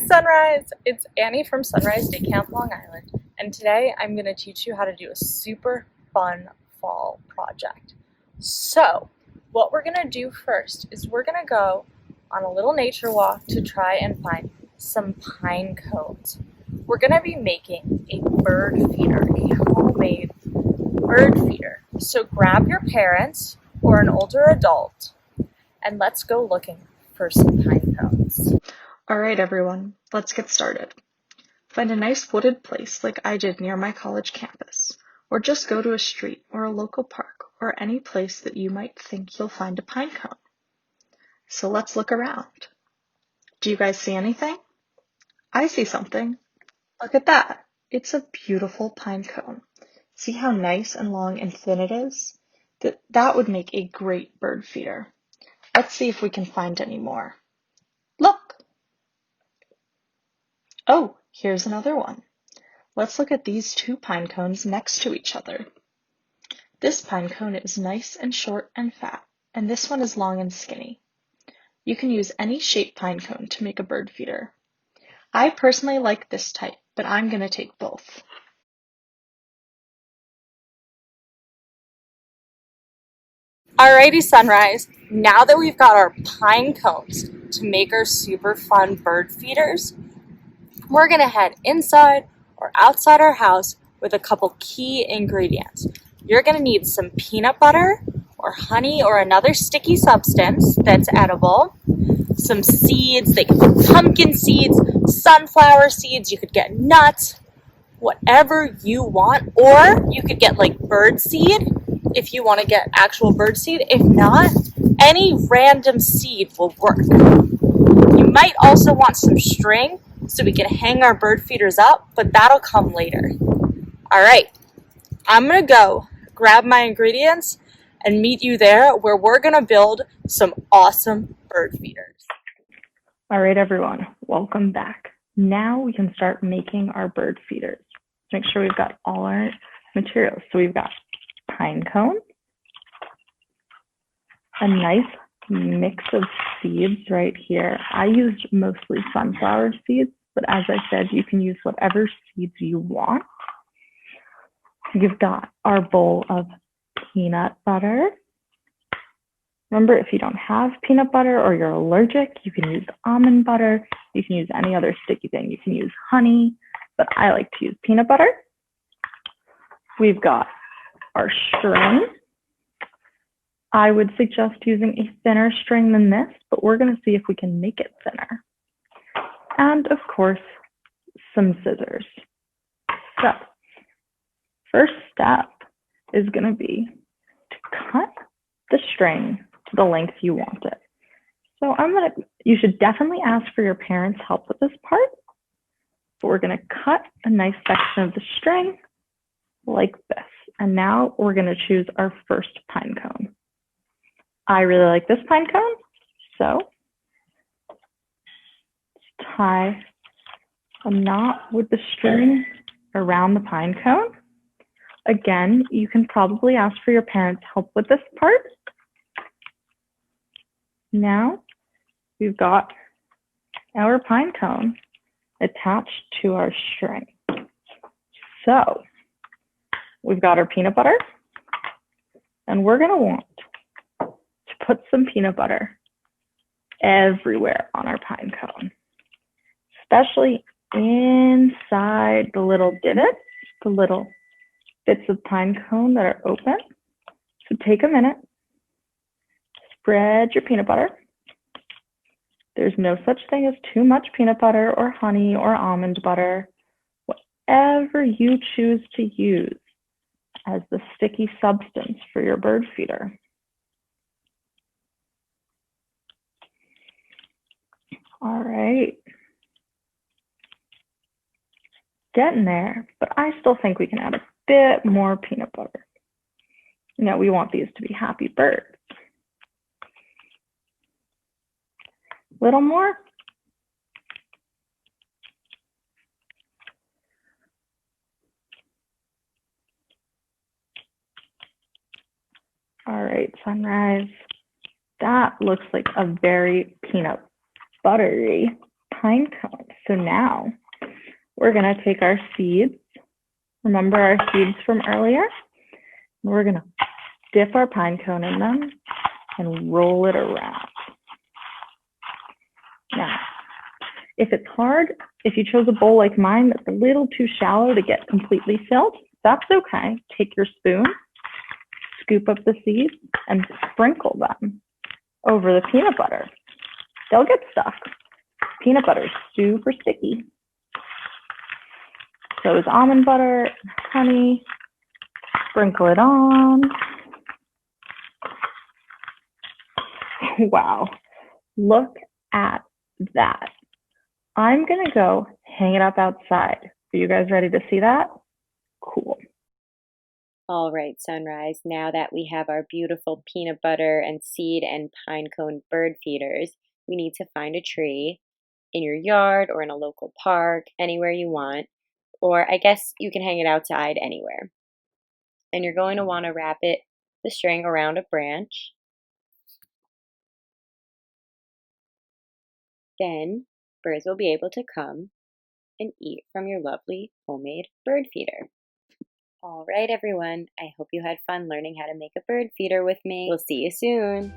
Sunrise! It's Annie from Sunrise Day Camp Long Island, and today I'm going to teach you how to do a super fun fall project. So, what we're going to do first is we're going to go on a little nature walk to try and find some pine cones. We're going to be making a bird feeder, a homemade bird feeder. So grab your parents or an older adult and let's go looking for some pine cones. All right, everyone, let's get started. Find a nice wooded place like I did near my college campus, or just go to a street or a local park or any place that you might think you'll find a pine cone. So let's look around. Do you guys see anything? I see something. Look at that. It's a beautiful pine cone. See how nice and long and thin it is? That would make a great bird feeder. Let's see if we can find any more. Look! Oh, here's another one. Let's look at these two pine cones next to each other. This pine cone is nice and short and fat, and this one is long and skinny. You can use any shaped pine cone to make a bird feeder. I personally like this type, but I'm going to take both. Alrighty, Sunrise, now that we've got our pine cones to make our super fun bird feeders, we're going to head inside or outside our house with a couple key ingredients. You're going to need some peanut butter or honey or another sticky substance that's edible, some seeds. They could be pumpkin seeds, sunflower seeds, you could get nuts, whatever you want, or you could get like bird seed if you want to get actual bird seed. If not, any random seed will work. You might also want some string so we can hang our bird feeders up, but that'll come later. All right, I'm gonna go grab my ingredients and meet you there where we're gonna build some awesome bird feeders. All right, everyone, welcome back. Now we can start making our bird feeders. Make sure we've got all our materials. So we've got pine cone, a nice mix of seeds right here. I used mostly sunflower seeds, but as I said, you can use whatever seeds you want. You've got our bowl of peanut butter. Remember, if you don't have peanut butter or you're allergic, you can use almond butter. You can use any other sticky thing. You can use honey, but I like to use peanut butter. We've got our string. I would suggest using a thinner string than this, but we're going to see if we can make it thinner. And of course, some scissors. So, first step is going to be to cut the string to the length you want it. So you should definitely ask for your parents' help with this part, but we're going to cut a nice section of the string like this. And now we're going to choose our first pine cone. I really like this pine cone, so tie a knot with the string around the pine cone. Again, you can probably ask for your parents' help with this part. Now we've got our pine cone attached to our string. So we've got our peanut butter, and we're going to want to put some peanut butter everywhere on our pine cone, especially inside the little divots, the little bits of pine cone that are open. So take a minute, spread your peanut butter. There's no such thing as too much peanut butter or honey or almond butter, whatever you choose to use as the sticky substance for your bird feeder. All right. Getting there, but I still think we can add a bit more peanut butter. You know, we want these to be happy birds. Little more. All right, Sunrise. That looks like a very peanut buttery pine cone. So now we're going to take our seeds. Remember our seeds from earlier? And we're going to dip our pine cone in them and roll it around. Now, if it's hard, if you chose a bowl like mine that's a little too shallow to get completely filled, that's okay. Take your spoon, scoop up the seeds, and sprinkle them over the peanut butter. They'll get stuck. Peanut butter is super sticky. So is almond butter, honey. Sprinkle it on. Wow, look at that. I'm gonna go hang it up outside. Are you guys ready to see that? Cool. All right, Sunrise, now that we have our beautiful peanut butter and seed and pinecone bird feeders, we need to find a tree in your yard or in a local park, anywhere you want, or I guess you can hang it outside anywhere. And you're going to want to wrap the string around a branch. Then birds will be able to come and eat from your lovely homemade bird feeder. All right, everyone. I hope you had fun learning how to make a bird feeder with me. We'll see you soon.